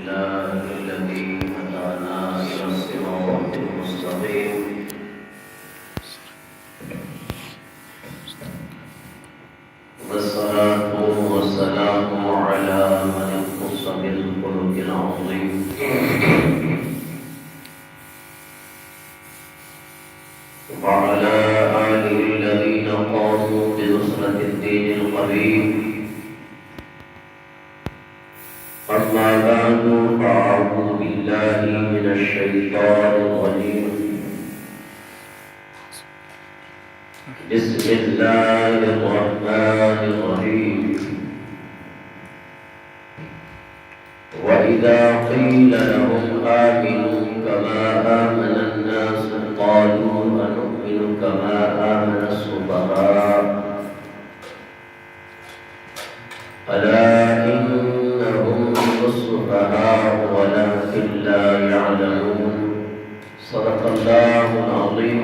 الله الذي هدانا إلى الصراط المستقيم والصلاة والسلام على من اختص بالخلق العظيم وعلى آله الذين قاموا بنصرة الدين القويم. أما بعد فأعوذ بالله من الشيطان الرجيم. بسم الله الرحمن الرحيم. وإذا قيل لهم آمنوا كما آمن الناس قالوا أنؤمن كما آمن السفهاء ألا إنهم السفهاء ولكن لا يعلمون. صدق الله العظيم.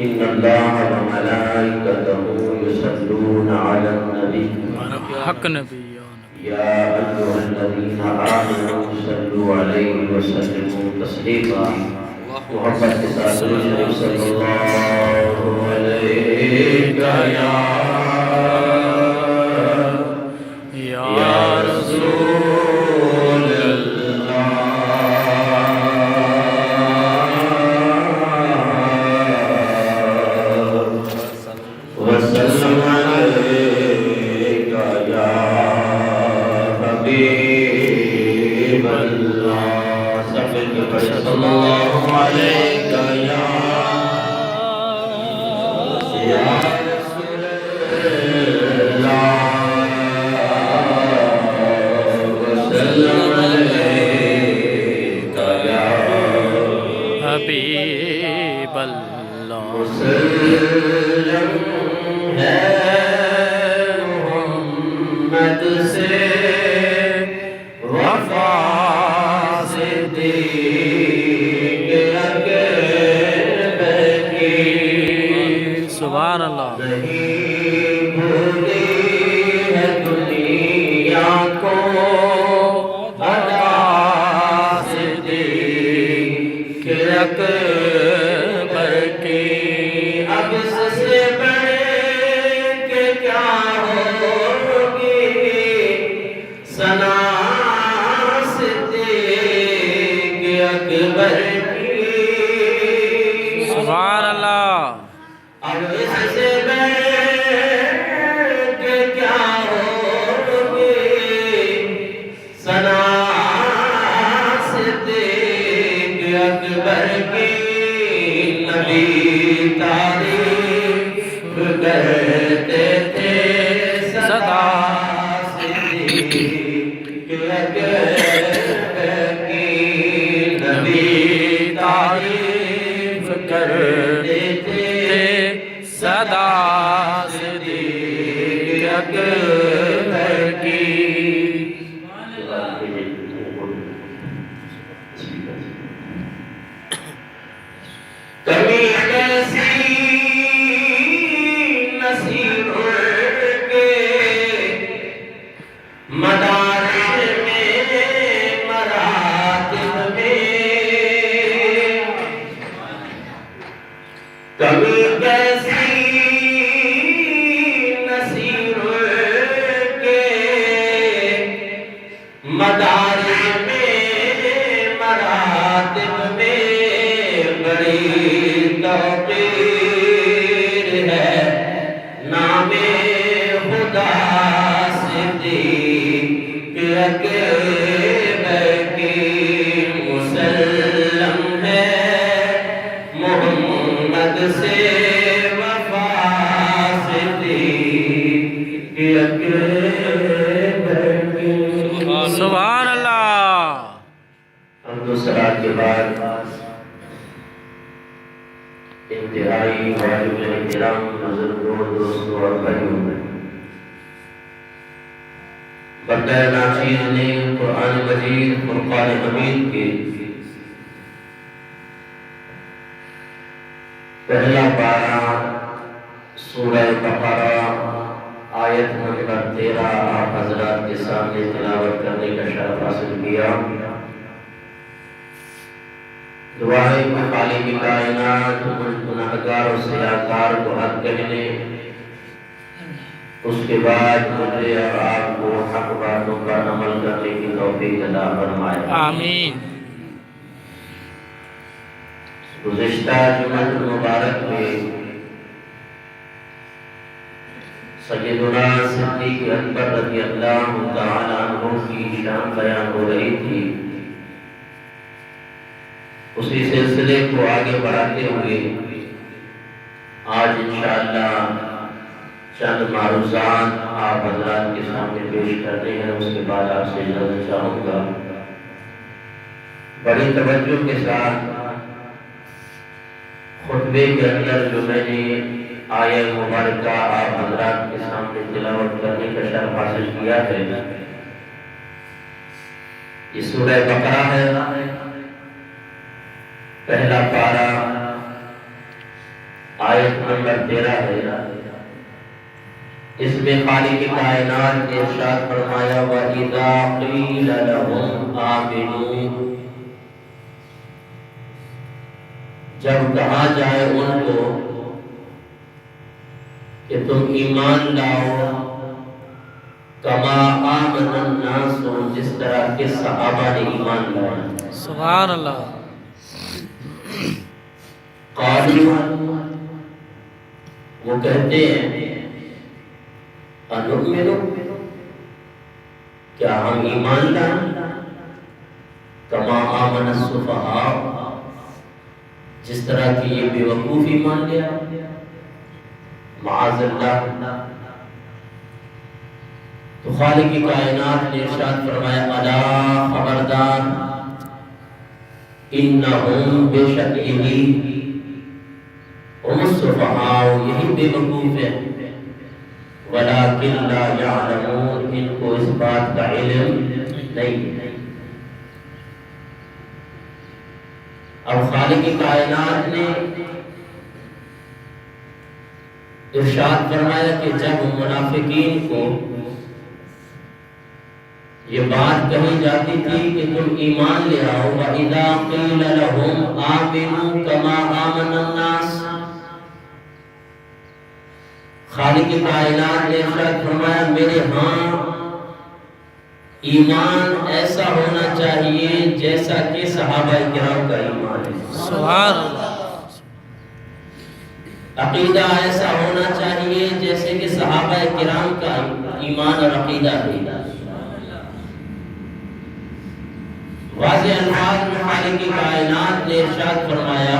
إن الله وملائكته يصلون على النبي حق نبی يا أيها الذين آمنوا صلوا عليه وسلموا تسليما. محمد کے ساتھ درود شریف صلی اللہ علیہ یا رسول اللہ وسلم علیک یا حبیب اللہ. سب مل کے پڑھیں صلی اللہ علیک یا رسول حبیب اللہ. مسلم ہے محمد سے وفا صدیق اکبر کی. سبحان اللہ. نہیں بھولی ہے دنیا کو اکبر کی. اب سے بڑھ کے کیا ہوگی ثنا صدیق اکبر کی. سبحان اللہ. اب سے بڑھ کے کیا ہوگی ثنا اکبر کی. نبی تعریف کرتے تھے سدا صدیق اکبر کی. نبی تعریف کرتے تھے سدا صدیق اکبر کی. کبھی کیسی نصیب کے مدارج میں مراتب میں. کبھی کیسی نصیب کے مدارج میں مراتب میں. بڑی توقیر ہے نام خدا صدیق اکبر کی. مسلم ہے محمد سے وفا صدیق اکبر کی. سبحان اللہ. حمد و ثنا کے بعد انتہائی واجب احترام بزرگوں دوستوں اور بھائیوں میں بندہ ناچیز نے قرآن مجید فرقان حمید کے پہلا پارہ سورہ بقرہ آیت نمبر 13 آپ حضرات کے سامنے تلاوت کرنے کا شرف حاصل کیا۔ دعا ہے کہ خالق کائنات مجھ گناہگار و سیاہکار کو حق کہنے، اس کے بعد مجھے اور آپ کو حق باتوں پر عمل کرنے کی توفیق عطا فرمائے۔ آمین۔ گزشتہ جمعہ مبارک میں سیدنا صدیق اکبر رضی اللہ تعالی عنہ کی شان بیان ہو رہی تھی۔ اسی سلسلے کو آگے بڑھاتے ہوئے آج انشاءاللہ چند معروضات آپ حضرات کے سامنے پیش کرتے ہیں، اس کے بعد آپ سے اجازت چاہوں گا۔ بڑی توجہ کے ساتھ خطبے کے اندر جو میں نے آیہ مبارکہ آپ حضرات کے سامنے تلاوت کرنے کا شرف حاصل کیا ہے، یہ سورہ بقرہ ہے، پہلا پارہ، آیت نمبر 13 ہے۔ اس میں خالق کائنات نے ارشاد فرمایا وَإِذَا قِيلَ لَهُمْ آمِنُوا، جب کہا جائے ان کو کہ تم ایمان لاؤ، کما آمن الناس، جس طرح کے صحابہ نے ایمان لایا۔ سبحان اللہ۔ قالوا، وہ کہتے ہیں انؤمن، کیا ہم ایمان لائیں، کما آمن السفہاء، جس طرح کی یہ بے وقوف ایمان لیا، معاذ اللہ۔ تو خالق کی کائنات نے ارشاد فرمایا الا، خبردار، انہم، بے شک یہی، ہم السفہاء، یہی بے وقوف ہے، ولکن لا یعلمون، ان کو اس بات کا علم نہیں ہے۔ اب خالق کی کائنات نے ارشاد فرمایا کہ جب منافقین کو یہ بات کہی جاتی تھی کہ تم ایمان لے آؤ، وَإِذَا قِيلَ لَهُمْ آمِنُوا كَمَا آمَنَ النَّاسِ، خالق کائنات نے ارشاد فرمایا میرے ہاں ایمان ایسا ہونا چاہیے جیسا کہ صحابہ کرام کا ایمان ہے۔ سبحان اللہ۔ عقیدہ ایسا ہونا چاہیے جیسے کہ صحابہ کرام کا ایمان اور عقیدہ ہے۔ واضح الفاظ میں خالق کی کائنات نے ارشاد فرمایا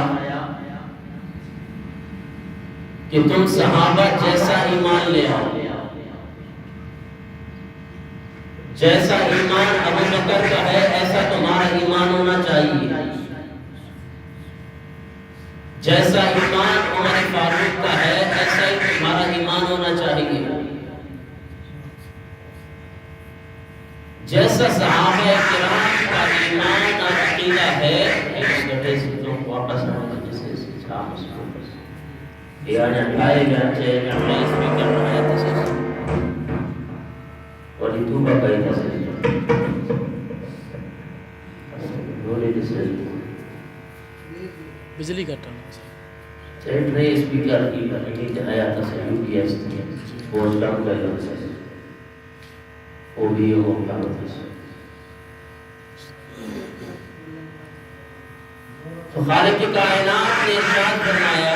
کہ تم صحابہ جیسا ایمان لے آؤ، جیسا ایمان ابو بکر کا ہے ایسا تمہارا ایمان ہونا چاہیے، جیسا ایمان عمر فاروق کا ہے ایسا ہی تمہارا ایمان ہونا چاہیے، جیسا صحابہ کرام کا ایمان اور عقیدہ ہے۔ واپس بجلی کٹا اسپیکر کی آیا تھا بہت کم کر وہ بھی تو خالق کی کائنات نے ارشاد فرمایا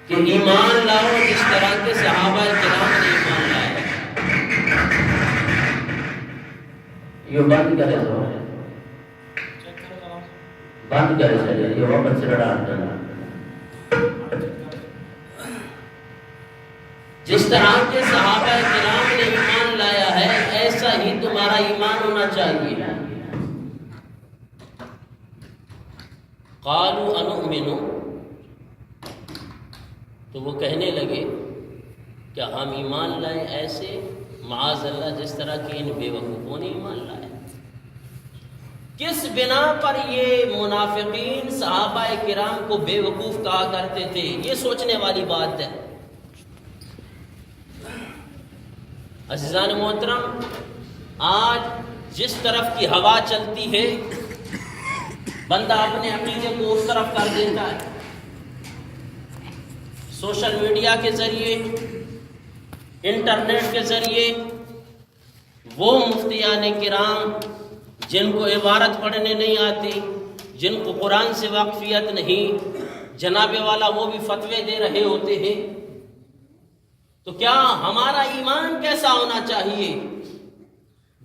کہ ایمان لاؤ جس طرح کے صحابہ کرام نے ایمان لایا۔ یہ بند کرے تو بند کرے چلے یہ واپس سے ڈالتا ہے۔ جس طرح کے صحابہ کرام نے ایمان لایا ہے ایسا ہی تمہارا ایمان ہونا چاہیے۔ قالوا انؤمن، تو وہ کہنے لگے کیا ہم ایمان لائیں ایسے، معاذ اللہ، جس طرح کہ ان بے وقوفوں نے ایمان لایا۔ کس بنا پر یہ منافقین صحابہ کرام کو بے وقوف کہا کرتے تھے؟ یہ سوچنے والی بات ہے۔ عزیزان محترم، آج جس طرف کی ہوا چلتی ہے بندہ اپنے عقیدے کو اس طرف کر دیتا ہے۔ سوشل میڈیا کے ذریعے، انٹرنیٹ کے ذریعے وہ مفتیان کرام جن کو عبارت پڑھنے نہیں آتی، جن کو قرآن سے واقفیت نہیں، جناب والا وہ بھی فتوے دے رہے ہوتے ہیں۔ تو کیا ہمارا ایمان کیسا ہونا چاہیے؟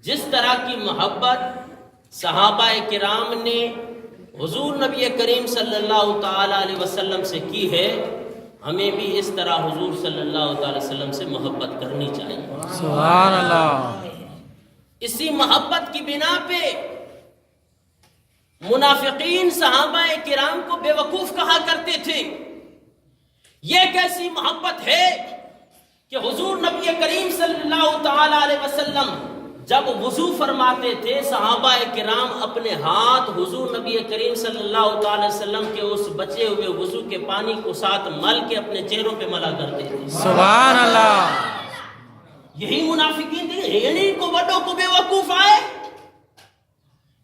جس طرح کی محبت صحابہ کرام نے حضور نبی کریم صلی اللہ تعالی علیہ وسلم سے کی ہے، ہمیں بھی اس طرح حضور صلی اللہ تعالی وسلم سے محبت کرنی چاہیے۔ سبحان اللہ۔ اسی محبت کی بنا پہ منافقین صحابہ کرام کو بے وقوف کہا کرتے تھے۔ یہ کیسی محبت ہے کہ حضور نبی کریم صلی اللہ تعالی علیہ وسلم جب وضو فرماتے تھے، صحابہ کرام اپنے ہاتھ حضور نبی کریم صلی اللہ تعالی وسلم کے اس بچے ہوئے وضو کے پانی کو ساتھ مل کے اپنے چہروں پہ ملا کرتے تھے۔ سبحان اللہ۔ یہی منافقین تھے، انہیں کو بڑوں کو بے وقوف آئے۔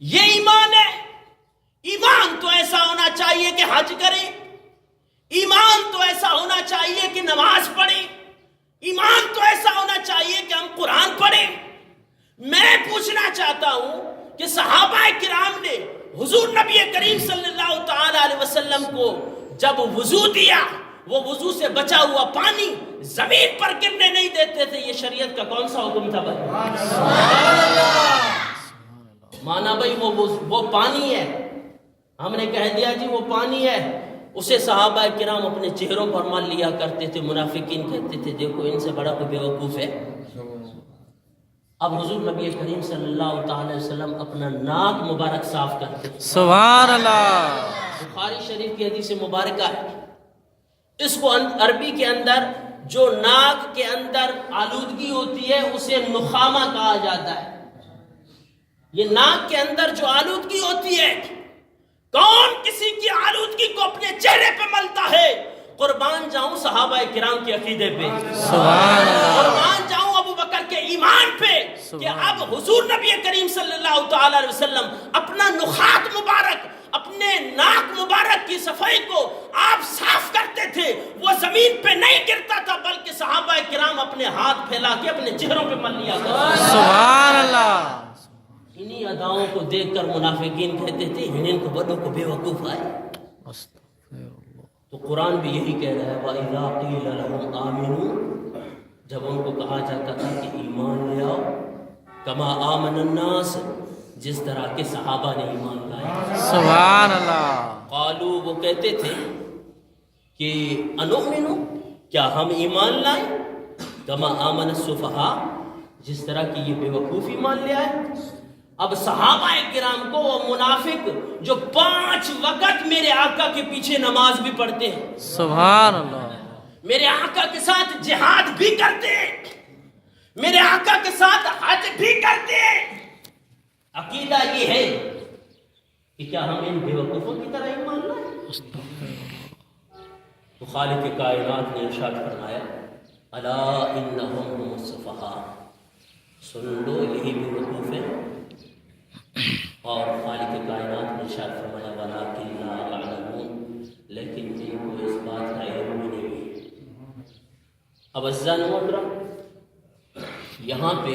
یہ ایمان ہے۔ ایمان تو ایسا ہونا چاہیے کہ حج کریں، ایمان تو ایسا ہونا چاہیے کہ نماز پڑھیں، ایمان تو ایسا ہونا چاہیے کہ ہم قرآن پڑھیں۔ میں پوچھنا چاہتا ہوں کہ صحابہ کرام نے حضور نبی کریم صلی اللہ تعالی علیہ وسلم کو جب وضو دیا، وہ وضو سے بچا ہوا پانی زمین پر گرنے نہیں دیتے تھے۔ یہ شریعت کا کون سا حکم تھا بھائی؟ مانا بھائی وہ پانی ہے، ہم نے کہہ دیا جی وہ پانی ہے، اسے صحابہ کرام اپنے چہروں پر مل لیا کرتے تھے۔ منافقین کہتے تھے دیکھو ان سے بڑا کوئی بے وقوف ہے۔ اب حضور نبی کریم صلی اللہ تعالی وسلم اپنا ناک مبارک صاف کرتے تھے۔ سبحان اللہ۔ بخاری شریف کی حدیث مبارکہ ہے، اس کو عربی کے اندر جو ناک کے اندر آلودگی ہوتی ہے اسے نخامہ کہا جاتا ہے۔ یہ ناک کے اندر جو آلودگی ہوتی ہے، کون کسی کی آلودگی کو اپنے چہرے پہ ملتا ہے؟ قربان جاؤں صحابہ کرام کے عقیدے پہ، سبحان اللہ۔ قربان جاؤں ابو بکر کے ایمان پہ کہ اب حضور نبی کریم صلی اللہ تعالی علیہ وسلم اپنا نخات مبارک، اپنے ناک مبارک کی صفائی کو آپ صاف کرتے تھے، وہ زمین پہ نہیں گرتا تھا بلکہ صحابہ کرام اپنے ہاتھ پھیلا کے اپنے چہروں پہ مل لیا کرتے تھے۔ سبحان اللہ۔ انہی اداؤں کو دیکھ کر منافقین کہتے تھے ان کو بڑوں کو بے وقوف آئے۔ تو قرآن بھی یہی کہہ رہا ہے وَإِذَا قِيلَ لَهُمْ آمِنُوا، جب ان کو کہا جاتا تھا کہ ایمان لے آؤ، کما آمن الناس، جس طرح کے صحابہ نے ایمان لائے۔ سبحان اللہ۔ قالوا، وہ کہتے تھے کہ انؤمن، کیا ہم ایمان لائیں، کما آمن السفہاء، جس طرح کی یہ بے وقوف ایمان لے آئے۔ اب صحابہ کرام کو وہ منافق جو 5 وقت میرے آقا کے پیچھے نماز بھی پڑھتے ہیں، سبحان اللہ، میرے آقا کے ساتھ جہاد بھی کرتے ہیں، میرے آقا کے ساتھ حج بھی کرتے ہیں، عقیدہ یہ ہے کہ کیا ہم ان بے وقوفوں کی طرح ایمان لائیں؟ تو خالق کائنات نے ارشاد فرمایا الا انہم هم السفہاء، سن لو یہی بے وقوف ہے۔ اور خالق کائنات نے ارشاد فرمایا ولکن لا یعلمون، لیکن ان کو اس بات کا علم نہیں ہے۔ اب عزیزان محترم، یہاں پہ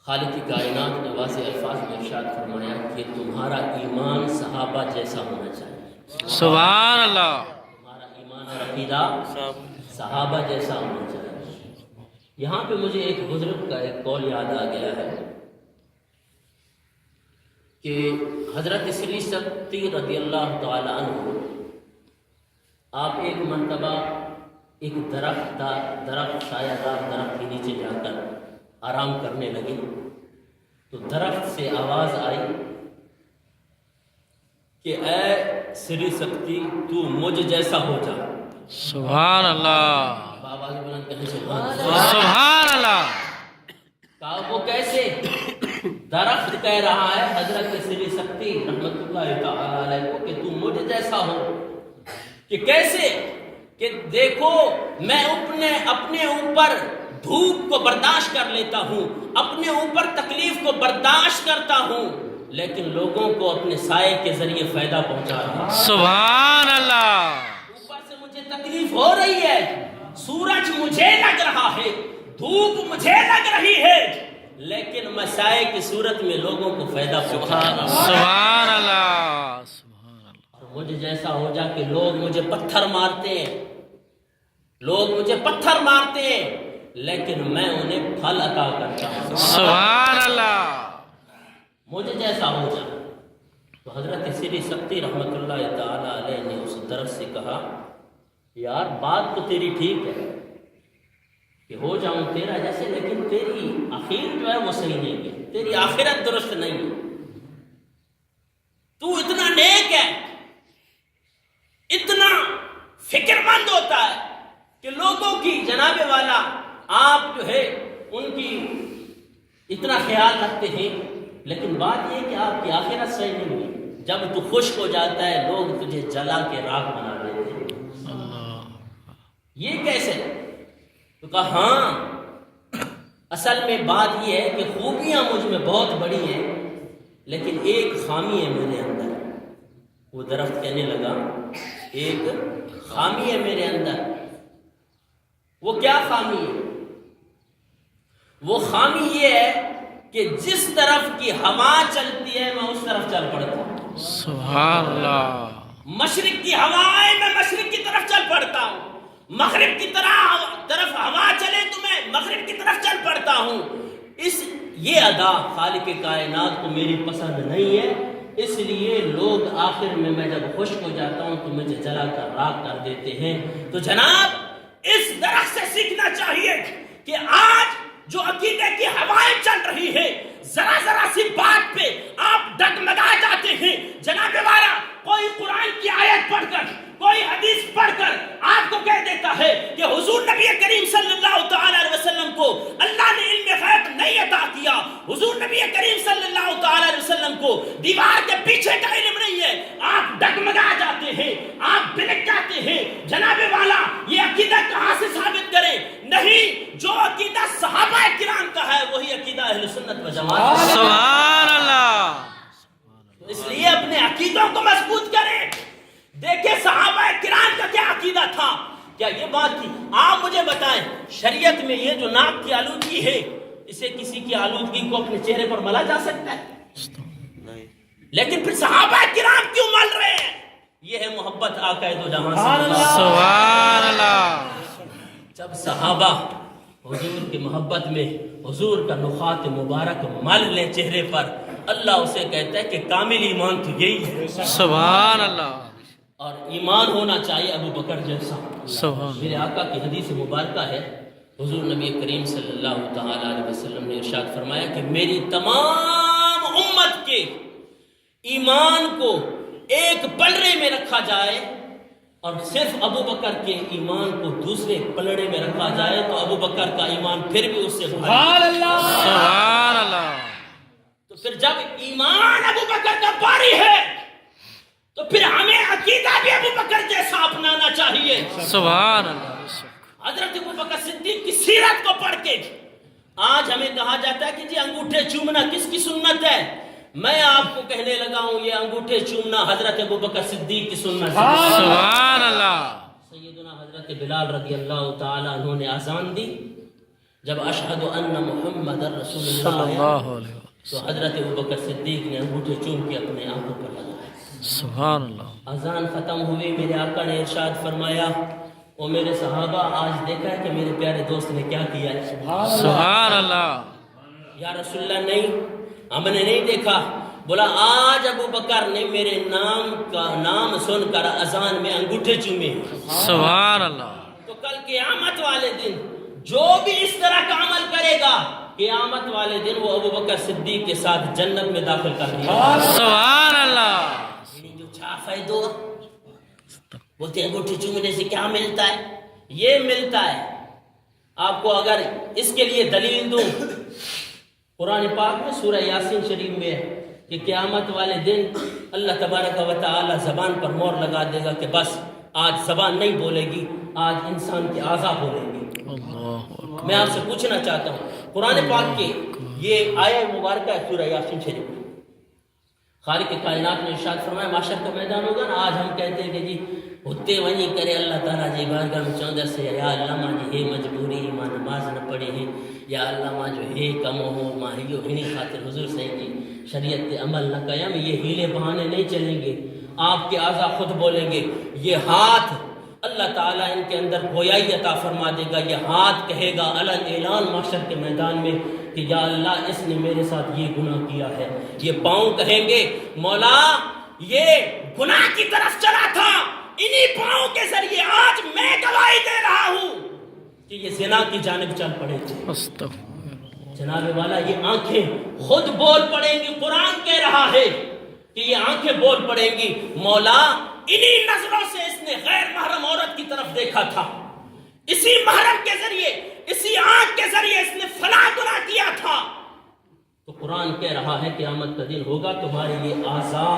خالق کائنات نے واضح الفاظ میں ارشاد فرمایا کہ تمہارا ایمان صحابہ جیسا ہونا چاہیے۔ سبحان اللہ۔ تمہارا ایمان اور عقیدہ صحابہ جیسا ہونا چاہیے۔ یہاں پہ مجھے ایک بزرگ کا ایک قول یاد آ گیا ہے کہ حضرت سری سکتی رضی اللہ تعالی عنہ، آپ ایک مرتبہ ایک درخت سایہ دار درخت کے نیچے جا کر آرام کرنے لگے تو درخت سے آواز آئی کہ اے سری سکتی تو مجھ جیسا ہو جا۔ سبحان اللہ۔ آواز بلند کہیں سبحان اللہ۔ سبحان اللہ۔ کہا وہ کیسے؟ درخت کہہ رہا ہے حضرت سری سکتی رحمت اللہ تعالی علیہ کو کہ تم مجھ جیسا ہو، کہ کیسے؟ کہ دیکھو میں اپنے اوپر دھوپ کو برداشت کر لیتا ہوں، اپنے اوپر تکلیف کو برداشت کرتا ہوں، لیکن لوگوں کو اپنے سائے کے ذریعے فائدہ پہنچا رہا ہوں۔ سبحان اللہ۔ اوپر سے مجھے تکلیف ہو رہی ہے، سورج مجھے لگ رہا ہے، دھوپ مجھے لگ رہی ہے، لیکن میں سائے کی صورت میں لوگوں کو فائدہ پہنچا رہا ہوں۔ سبحان اللہ۔ مجھے جیسا ہو جا کہ لوگ مجھے پتھر مارتے ہیں، لوگ مجھے پتھر مارتے ہیں، لیکن میں انہیں پھل عطا کرتا ہوں۔ سبحان اللہ۔ مجھے جیسا ہو جا۔ تو حضرت سری سکتی رحمت اللہ تعالی علیہ نے اس درخت سے کہا یار بات تو تیری ٹھیک ہے کہ ہو جاؤں تیرا جیسے، لیکن تیری آخر جو ہے وہ صحیح نہیں ہے، تیری آخرت درست نہیں ہے۔ تو اتنا نیک ہے، اتنا فکر مند ہوتا ہے کہ لوگوں کی جناب والا آپ جو ہے ان کی اتنا خیال رکھتے ہیں، لیکن بات یہ کہ آپ کی آخرت صحیح نہیں ہے۔ جب تو خشک ہو جاتا ہے لوگ تجھے جلا کے راکھ بنا دیتے ہیں۔ یہ کیسے؟ تو کہا ہاں اصل میں بات یہ ہے کہ خوبیاں مجھ میں بہت بڑی ہیں، لیکن ایک خامی ہے میرے اندر۔ وہ درخت کہنے لگا ایک خامی ہے میرے اندر۔ وہ کیا خامی ہے؟ وہ خامی یہ ہے کہ جس طرف کی ہوا چلتی ہے میں اس طرف چل پڑتا ہوں۔ سبحان اللہ۔ مشرق کی ہوا ہے میں مشرق کی طرف چل پڑتا ہوں، مغرب کی طرف ہوا چلے تو میں مغرب کی طرف چل پڑتا ہوں۔ یہ ادا خالق کائنات کو میری پسند نہیں ہے، اس لیے لوگ آخر میں جب خشک ہو جاتا ہوں تو مجھے جلا کر راکھ کر دیتے ہیں۔ تو جناب اس درخت سے سیکھنا چاہیے کہ آج جو عقیدے کی ہوائیں چل رہی ہے، ذرا ذرا سی بات پہ آپ ڈگمگا جاتے ہیں۔ جناب والا کوئی قرآن کی آیت پڑھ کر، کوئی حدیث پڑھ کر آپ کو کہہ دیتا ہے کہ حضور نبی کریم صلی اللہ تعالی علیہ وسلم کو اللہ نے علم غیب نہیں عطا کیا، حضور نبی کریم صلی اللہ تعالی علیہ وسلم کو دیوار کے پیچھے کا علم نہیں ہے، آپ ڈگمگا جاتے ہیں، آپ بلک جاتے ہیں۔ جناب والا یہ عقیدہ کہاں سے ثابت کریں؟ نہیں، جو عقیدہ صحابہ کرام کا ہے وہی عقیدہ اہل سنت و جماعت کا۔ سبحان اللہ۔ اس لیے اپنے عقیدوں کو مضبوط کریں۔ دیکھیں صحابہ کرام کا کیا عقیدہ تھا، کیا یہ بات تھی؟ آپ مجھے بتائیں شریعت میں یہ جو ناک کی آلودگی ہے، اسے کسی کی آلودگی کو اپنے چہرے پر ملا جا سکتا ہے؟ لیکن پھر صحابہ کرام کیوں مل رہے ہیں؟ یہ ہے محبت آقا دو جہاں سے۔ سبحان اللہ۔ جب صحابہ حضور کی محبت میں حضور کا نخات مبارک مل لیں چہرے پر، اللہ اسے کہتا ہے کہ کامل ایمان تو یہی ہے۔ سبحان اللہ۔ اور ایمان ہونا چاہیے ابو بکر جیسا۔ سبحان میرے آقا کی حدیث مبارکہ ہے، حضور نبی کریم صلی اللہ تعالی علیہ وسلم نے ارشاد فرمایا کہ میری تمام امت کے ایمان کو ایک پلڑے میں رکھا جائے اور صرف ابو بکر کے ایمان کو دوسرے پلڑے میں رکھا جائے تو ابو بکر کا ایمان پھر بھی اس سے سبحان اللہ۔ تو پھر جب ایمان ابو بکر کا باری ہے تو پھر ہمیں عقیدہ بھی ابو بکر جیسا اپنانا چاہیے۔ سبحان اللہ۔ حضرت ابو بکر صدیق کی سیرت کو پڑھ کے آج ہمیں کہا جاتا ہے کہ جی انگوٹھے چومنا کس کی سنت ہے؟ میں آپ کو کہنے لگا ہوں یہ انگوٹھے چومنا حضرت ابو بکر صدیق کی سنت ہے۔ سبحان اللہ۔ سیدنا حضرت بلال رضی اللہ تعالیٰ عنہ نے اذان دی، جب اشہد ان محمد رسول صلی اللہ اللہ علیہ وسلم، تو حضرت ابو بکر صدیق نے انگوٹھے چوم کے اپنے آنکھوں پر لگائے۔ سبحان اللہ۔ اذان ختم ہوئی، میرے آقا نے ارشاد فرمایا او میرے صحابہ آج دیکھا ہے کہ میرے پیارے دوست نے کیا کیا ہے؟ سبحان اللہ۔ یا رسول اللہ نہیں، ہم نے نہیں دیکھا۔ بولا آج ابو بکر نے میرے نام کا نام سن کر اذان میں انگوٹھے چومے۔ سبحان اللہ۔ تو کل قیامت والے دن جو بھی اس طرح کا عمل کرے گا، قیامت والے دن وہ ابو بکر صدیق کے ساتھ جنت میں داخل کر دیا۔ سبحان اللہ۔ جو چھاپ ہے دو بولتے ہیں انگوٹھی چومنے سے کیا ملتا ہے؟ یہ ملتا ہے۔ آپ کو اگر اس کے لیے دلیل دوں قرآن پاک میں سورہ یاسین شریف میں ہے کہ قیامت والے دن اللہ تبارک و تعالی زبان پر مور لگا دے گا کہ بس آج زبان نہیں بولے گی، آج انسان کے اعضاء بولیں گے۔ اللہ میں آپ سے پوچھنا چاہتا ہوں، قرآن پاک کے یہ آیہ مبارکہ ہے سورہ یاسین شریف، خالق کائنات نے ارشاد فرمایا معاشر کا میدان ہوگا نا، آج ہم کہتے ہیں کہ جی ہوتے ونی کرے اللہ تعالیٰ جی بارگاہ میں چوندہ سے یا اللہ ماں جی ہے مجبوری ماں نماز نہ پڑھے ہیں، یا اللہ ماں جو ہے کم ہو ماں ہیو ہنی خاطر حضور صحیح جی شریعت تے عمل نہ قیم، یہ ہیلے بہانے نہیں چلیں گے، آپ کے اعضاء خود بولیں گے۔ یہ ہاتھ اللہ تعالیٰ ان کے اندر گویائی عطا فرما دے گا، یہ ہاتھ کہے گا علن اعلان معاشر کے میدان میں کہ یا اللہ اس نے میرے ساتھ یہ گناہ کیا ہے۔ یہ پاؤں کہیں گے مولا یہ گناہ کی طرف چلا تھا، انہی پاؤں کے ذریعے آج میں گواہی دے رہا ہوں کہ یہ زنا کی جانب چل پڑے تھے۔ استغفر جناب والا یہ آنکھیں خود بول پڑیں گی، قرآن کہہ رہا ہے کہ یہ آنکھیں بول پڑیں گی مولا انہی نظروں سے اس نے غیر محرم عورت کی طرف دیکھا تھا، اسی محرم کے ذریعے اسی آنکھ کے ذریعے اس نے فلاں گناہ کیا تھا۔ تو قرآن کہہ رہا ہے قیامت کا دن ہوگا تمہارے یہ اعضاء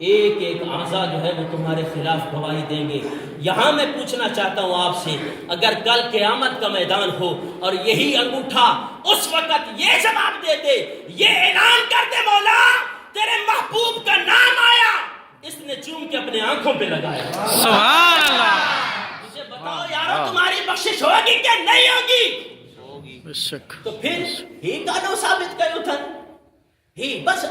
ایک ایک اعضاء جو ہے وہ تمہارے خلاف گواہی دیں گے۔ یہاں میں پوچھنا چاہتا ہوں آپ سے، اگر کل قیامت کا میدان ہو اور یہی انگوٹھا اس وقت یہ جواب دے دے، یہ اعلان کر دے مولا تیرے محبوب کا نام آیا، اس نے چوم کے اپنے آنکھوں پہ لگایا، سبحان اللہ، مجھے بتاؤ یارو تمہاری بخشش ہوگی کہ نہیں ہوگی؟ بے شک تو پھر ہی کانو ثابت کرو تھن ہی بس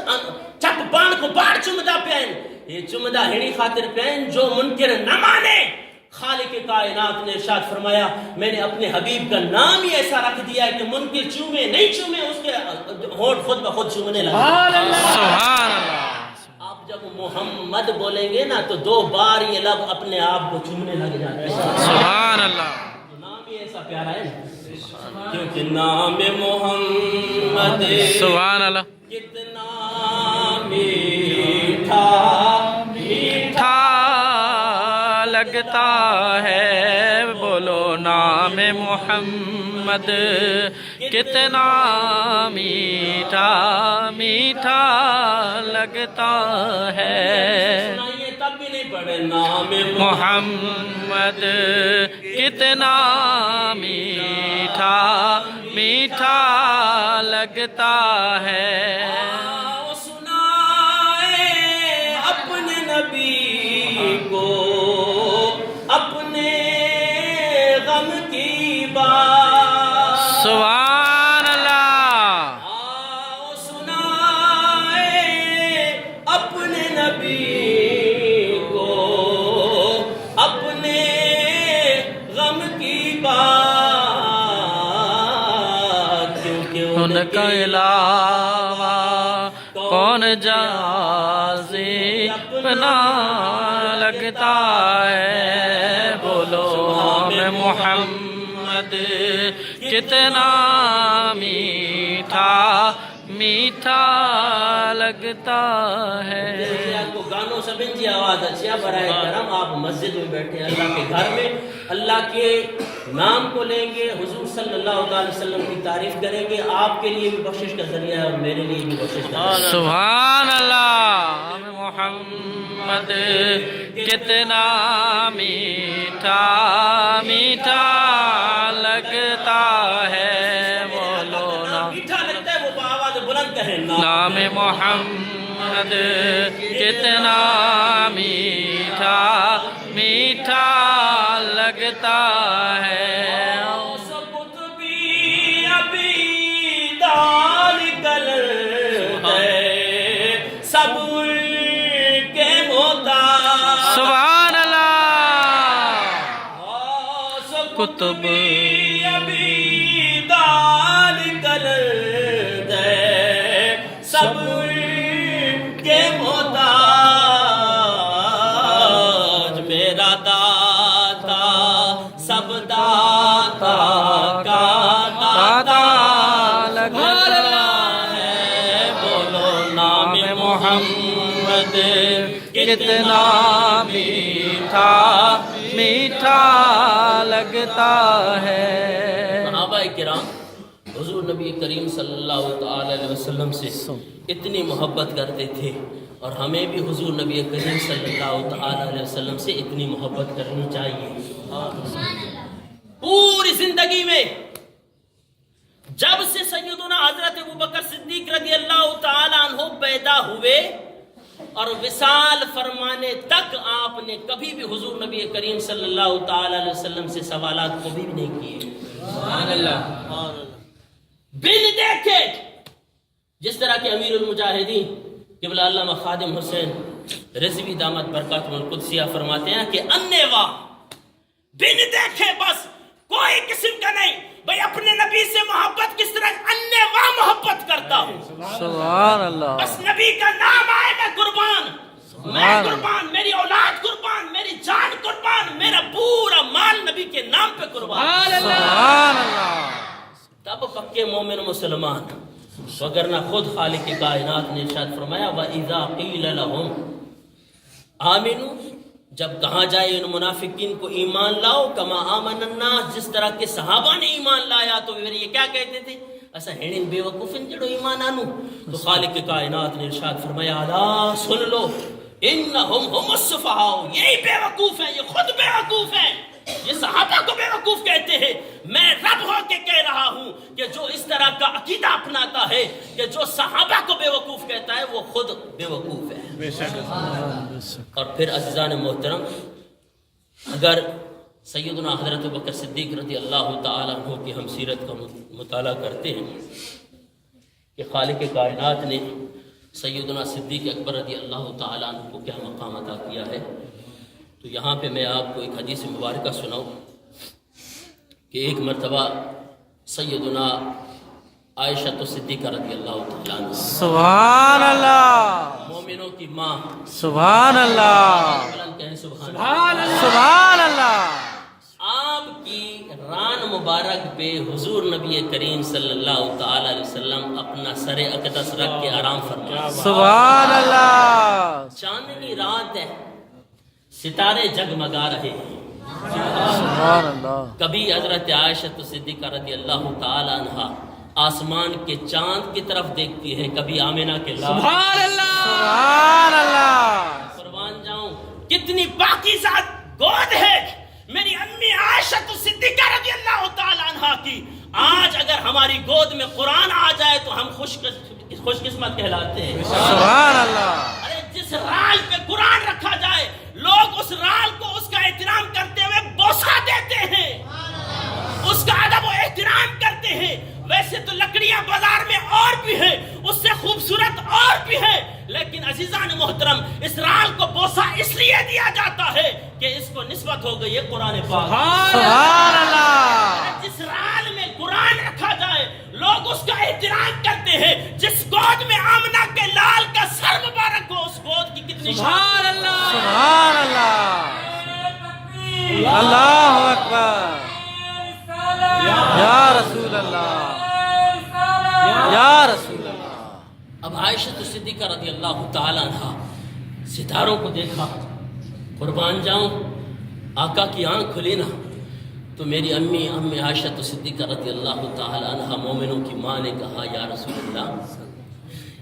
چپ بان کو باڑ چمدہ پہن، یہ چمدہ ہڑی خاطر پہن جو منکر نہ مانے۔ خالق کائنات نے ارشاد فرمایا میں نے اپنے حبیب کا نام ہی ایسا رکھ دیا ہے کہ منکر چومے نہیں چومے اس کے ہونٹ خود بخود چومنے لگے۔ سبحان اللہ، آپ جب محمد بولیں گے نا تو 2 بار یہ لب اپنے آپ کو چومنے لگ جاتے ہیں۔ سبحان اللہ، نام ہی ایسا پیارا ہے نا، کیونکہ نام محمد سبحان اللہ، کتنا میٹھا میٹھا لگتا ہے، بولو نام محمد کتنا میٹھا میٹھا لگتا ہے، سنائیے تب بھی نہیں پڑھے نام محمد کتنا میٹھا میٹھا لگتا ہے۔ سنائے اپنے نبی کو اپنے غم کی بات، سبحان اللہ، سنائے اپنے نبی کو اپنے غم کی بات، کیونکہ ان کا علاوہ کون جازی اپنا لگتا ہے، بولو ہم محمد کتنا میٹھا میٹھا لگتا ہے۔ آپ کو گانوں سے بنجی آواز اچھی ہے، برائے کرم آپ مسجد میں بیٹھے ہیں اللہ کے گھر میں، اللہ کے نام کو لیں گے، حضور صلی اللہ علیہ وسلم کی تعریف کریں گے، آپ کے لیے بھی بخشش کا ذریعہ ہے اور میرے لیے بھی بخشش کا ذریعہ ہے۔ سبحان اللہ، محمد کتنا میٹھا میٹھا لگتا ہے، بولو میٹھا لگتا ہے وہ آواز بلند کہیں نام محمد کتنا میٹھا میٹھا لگتا ہے۔ سب بھی ابھی دال گل ہے، سب کے محتاج، سبحان اللہ، کتب ابھی دال گل ہے، سب کے محتاج، میرا داتا سب داتا کا داتا لگتا ہے، بولو نام محمد کتنا میٹھا میٹھا لگتا ہے۔ صحابہ کرام حضور نبی کریم صلی اللہ تعالی علیہ وسلم سے اتنی محبت کرتے تھے، اور ہمیں بھی حضور نبی کریم صلی اللہ تعالی علیہ وسلم سے اتنی محبت کرنی چاہیے۔ پوری زندگی میں جب سے سیدنا حضرت ابوبکر صدیق رضی اللہ تعالی عنہ پیدا ہوئے اور وصال فرمانے تک آپ نے کبھی بھی حضور نبی کریم صلی اللہ تعالی علیہ وسلم سے سوالات کبھی بھی نہیں کیے۔ سبحان اللہ۔ بن دیکھے جس طرح کے امیر المجاہدین قبلہ علامہ خادم حسین رضوی دامت برکاتہ القدسیہ فرماتے ہیں کہ انیوا بن دیکھے بس کوئی قسم کا نہیں، بھئی اپنے نبی سے محبت کس طرح انیوا محبت کرتا ہوں۔ سبحان اللہ۔ بس نبی کا نام آئے میں قربان، میں قربان، میری اولاد قربان، میری جان قربان، میرا پورا مال نبی کے نام پہ قربان۔ سبحان اللہ۔ تب پکے مومن مسلمان، وگرنہ خود خالق کائنات نے ارشاد فرمایا وَإِذَا قِيلَ لَهُمْ آمِنُوا، جب کہا جائے ان منافقین کو ایمان لاؤ کما آمن الناس، جس طرح کے صحابہ نے ایمان لایا، تو یہ کیا کہتے تھے؟ ایسا ہیڑن بے وقوفن جڑو ایمان آنو۔ تو خالق کائنات نے ارشاد فرمایا الا سن لو انہم ہم السفہاء، یہی بے وقوف ہیں، یہ خود بے وقوف ہیں، یہ صحابہ کو بے وقوف کہتے ہیں۔ میں رب ہو کے کہہ رہا ہوں کہ جو اس طرح کا عقیدہ اپناتا ہے کہ جو صحابہ کو بے وقوف کہتا ہے وہ خود بے وقوف ہے۔ اور پھر عزیزان محترم، اگر سیدنا حضرت ابوبکر صدیق رضی اللہ تعالی عنہ کی ہم سیرت کا مطالعہ کرتے ہیں کہ خالق کائنات نے سیدنا صدیق اکبر رضی اللہ تعالی عنہ کو کیا مقام عطا کیا ہے، تو یہاں پہ میں آپ کو ایک حدیث مبارکہ سناؤں کہ ایک مرتبہ سیدنا عائشہ صدیقہ رضی اللہ تعالیٰ عنہ، سبحان اللہ، مومنوں کی ماں، سبحان اللہ، کہیں سبحان اللہ، سبحان اللہ، آپ کی ران مبارک پہ حضور نبی کریم صلی اللہ تعالی علیہ وسلم اپنا سر اقدس رکھ کے آرام فرمایا۔ سبحان اللہ، چاندنی رات ہے، ستارے جگمگا رہے ہیں، سبحان اللہ، کبھی حضرت عائشہ صدیقہ رضی اللہ تعالی عنہ آسمان کے چاند کی طرف دیکھتی ہے، کبھی آمینہ کے لال، سبحان اللہ، سبحان اللہ، قربان جاؤں کتنی پاکیزہ گود ہے میری امی عائشہ صدیقہ رضی اللہ تعالی عنہ کی۔ آج اگر ہماری گود میں قرآن آ جائے تو ہم خوش قسمت کہلاتے ہیں۔ سبحان اللہ، ارے جس رال پہ قرآن رکھا جائے لوگ اس رال کو اس کا احترام کرتے ہوئے بوسہ دیتے ہیں، اس کا ادب و احترام کرتے ہیں۔ ویسے تو لکڑیاں بازار میں اور بھی ہیں، اس سے خوبصورت اور بھی ہے، لیکن عزیزان محترم اس رال کو بوسہ اس لیے دیا جاتا ہے کہ اس کو نسبت ہو گئی ہے قرآن پاک۔ سبحان اللہ، جس رال میں قرآن رکھا جائے لوگ اس کا احترام کرتے ہیں، جس گود میں آمنہ کے لال کا سر مبارک ہو اس گود کی کتنی سبحان اللہ، سبحان اللہ، اللہ اکبر، یا رسول اللہ، یا رسول اللہ۔ اب عائشہ صدیقہ رضی اللہ تعالی عنہ ستاروں کو دیکھا، قربان جاؤں آقا کی آنکھ کھلی نا تو میری امی عائشہ صدیقہ رضی اللہ تعالی عنہ مومنوں کی ماں نے کہا یا رسول اللہ،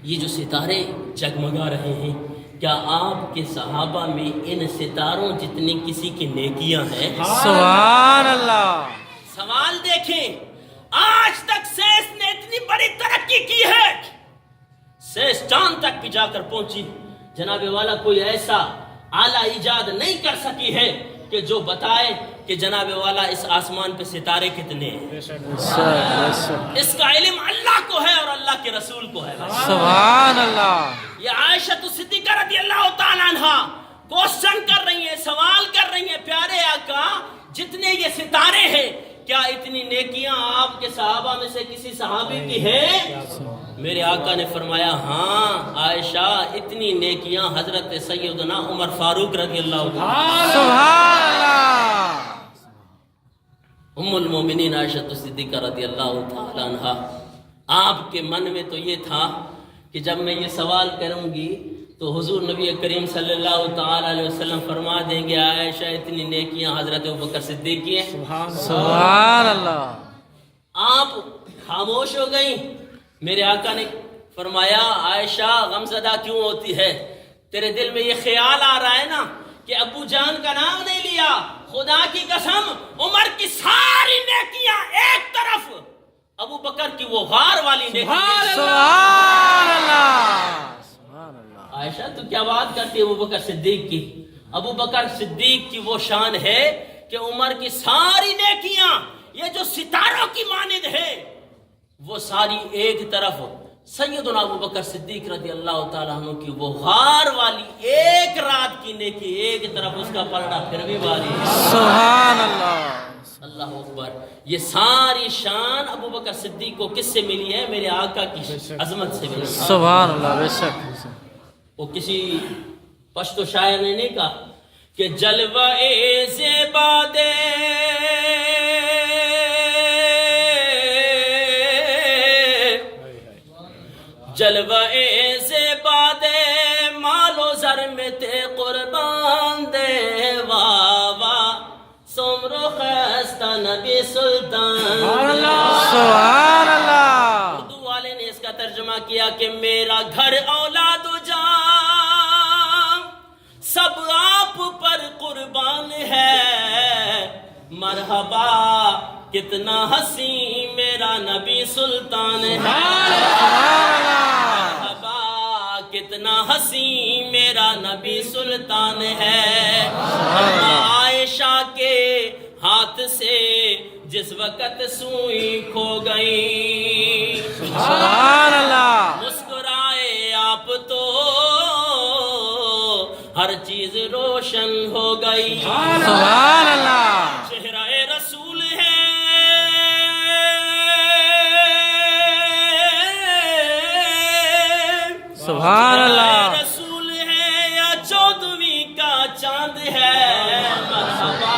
یہ جو ستارے جگمگا رہے ہیں کیا آپ کے صحابہ میں ان ستاروں جتنی کسی کی نیکیاں ہیں؟ سبحان اللہ، سوال دیکھیں، آج تک سائنس نے اتنی بڑی ترقی کی ہے، سائنس چاند تک بھی جا کر پہنچی، جناب والا کوئی ایسا اعلیٰ ایجاد نہیں کر سکی ہے کہ جو بتائے کہ جناب والا اس آسمان پہ ستارے کتنے ہیں۔ اس کا علم اللہ کو ہے اور اللہ کے رسول کو ہے۔ سبحان اللہ، یہ عائشہ صدیقہ رضی اللہ تعالی عنہ کوشچن کر رہی ہیں، سوال کر رہی ہیں، پیارے آقا جتنے یہ ستارے ہیں کیا اتنی نیکیاں آپ کے صحابہ میں سے کسی صحابی کی ہیں؟ میرے آقا نے فرمایا ہاں عائشہ اتنی نیکیاں حضرت سیدنا عمر فاروق رضی اللہ عنہ، سبحان اللہ، ام المومنین عائشہ صدیقہ رضی اللہ تعالی عنہ، آپ کے من میں تو یہ تھا کہ جب میں یہ سوال کروں گی تو حضور نبی کریم صلی اللہ تعالی علیہ وسلم فرما دیں گے عائشہ اتنی نیکیاں حضرت ابوبکر صدیق کی ہیں۔ سبحان اللہ، آپ خاموش ہو گئیں. میرے آقا نے فرمایا عائشہ غمزدہ کیوں ہوتی ہے؟ تیرے دل میں یہ خیال آ رہا ہے نا کہ ابو جان کا نام نہیں لیا. خدا کی قسم عمر کی ساری نیکیاں ایک طرف، ابو بکر کی وہ غار والی نیکی. سبحان اللہ. سبحان اللہ. عائشہ تو کیا بات کرتی ہے ابو بکر صدیق کی؟ ابو بکر صدیق کی وہ شان ہے کہ عمر کی ساری نیکیاں یہ جو ستاروں کی مانند ہے وہ ساری ایک طرف. سیدنا ابو بکر صدیق رضی اللہ تعالیٰ عنہ کی وہ غار والی ایک رات کی نیکی ایک طرف، اس کا پلڑا پھر بھی باری. سبحان اللہ. اللہ اکبر. یہ ساری شان ابو بکر صدیق کو کس سے ملی ہے؟ میرے آقا کی عظمت سے ملی. سبحان اللہ. بے شک. وہ کسی پشتو شاعر نے نہیں کہا کہ جلوہ زیبا دے جلوہ زیبا دے مال و زر میں تے قربان دے واہ واہ سمرو خستہ نبی سلطان. سبحان اللہ. اردو والے نے اس کا ترجمہ کیا کہ میرا گھر اولاد و جان سب آپ پر قربان ہے. مرحبا کتنا حسین میرا نبی سلطان ہے. مرحبا کتنا حسین میرا نبی سلطان ہے. عائشہ کے ہاتھ سے جس وقت سوئی کھو گئی سبحان اللہ. مسکرائے آپ تو ہر چیز روشن ہو گئی. سبحان اللہ. چہرہ رسول ہے سبحان اللہ. رسول ہے یا 14ویں کا چاند ہے. مرحبا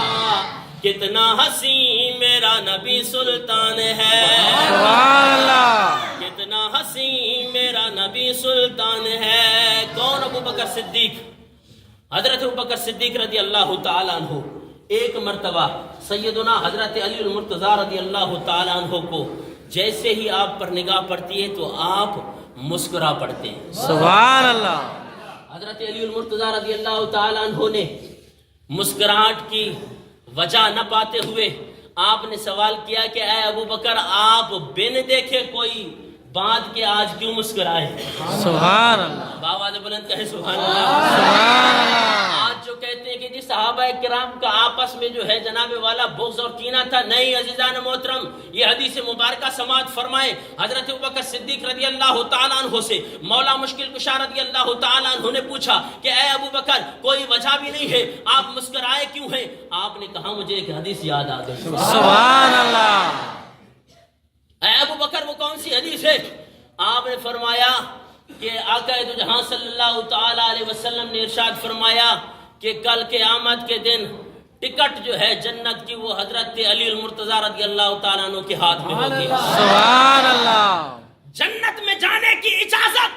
کتنا حسین میرا نبی سلطان ہے. سبحان اللہ. کتنا حسین میرا نبی سلطان ہے. کون؟ ابو بکر صدیق. حضرت ابو بکر صدیق رضی اللہ تعالیٰ عنہ ایک مرتبہ سیدنا حضرت علی المرتضیٰ رضی اللہ تعالیٰ عنہ کو جیسے ہی آپ پر نگاہ پڑتی ہے تو آپ مسکرا پڑتے ہیں. سبحان اللہ. حضرت علی المرتضیٰ رضی اللہ تعالیٰ عنہ نے مسکراہٹ کی وجہ نہ پاتے ہوئے آپ نے سوال کیا کہ اے ابو بکر آپ بن دیکھے کوئی بعد کے آج کیوں مسکرائے؟ سبحان اللہ. باواز بلند کہیں سبحان اللہ. سبحان اللہ. آج جو کہتے ہیں کہ جی صحابہ کرام کا آپس میں جو ہے جناب والا بغض اور کینہ تھا، نہیں عزیزان محترم، یہ حدیث مبارکہ سماعت فرمائے. حضرت ابوبکر صدیق رضی اللہ تعالیٰ عنہ سے مولا مشکل کشا رضی اللہ تعالیٰ عنہ نے پوچھا کہ اے ابو بکر کوئی وجہ بھی نہیں ہے، آپ مسکرائے کیوں ہیں؟ آپ نے کہا مجھے ایک حدیث یاد آ گئی. سبحان اللہ. اے ابو بکر وہ کون سی حدیث ہے؟ آپ نے فرمایا کہ آقا دو جہاں صلی اللہ تعالیٰ علیہ وسلم نے ارشاد فرمایا کہ کل قیامت کے دن ٹکٹ جو ہے جنت کی وہ حضرت علی المرتضیٰ رضی اللہ تعالیٰ عنہ کے ہاتھ میں ہوگی. سبحان اللہ. جنت میں جانے کی اجازت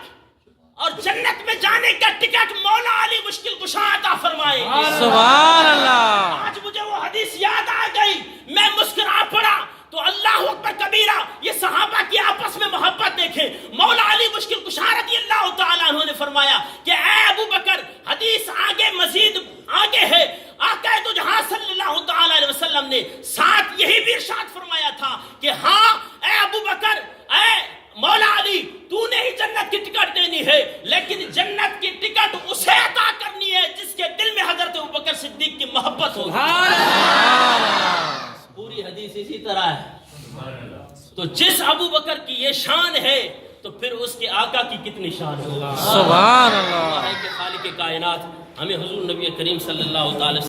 اور جنت میں جانے کا ٹکٹ مولا علی مشکل کشا عطا فرمائے. سبحان اللہ. آج مجھے وہ حدیث یاد آ گئی، میں مسکرا پڑا تو اللہ اکبر کبیرہ. یہ صحابہ کی آپس میں محبت دیکھیں. مولا علی مشکل کشا رضی اللہ تعالیٰ عنہ نے فرمایا کہ اے ابو بکر حدیث آگے مزید آگے ہے. آقا دو جہاں صلی اللہ تعالیٰ علیہ وسلم نے ساتھ یہی بھی ارشاد فرمایا تھا کہ ہاں اے ابو بکر، اے مولا علی، تو نے ہی جنت کی ٹکٹ دینی ہے، لیکن جنت کی ٹکٹ اسے عطا کرنی ہے جس کے دل میں حضرت ابوبکر صدیق کی محبت ہو. پوری حدیث اسی طرح ہے. تو جس ابو بکر کی یہ شان ہے تو پھر اس کے آقا کی کتنی شان ہوگی. سبحان اللہ. اللہ ہے کہ خالق کائنات ہمیں حضور نبی کریم صلی اللہ تعالی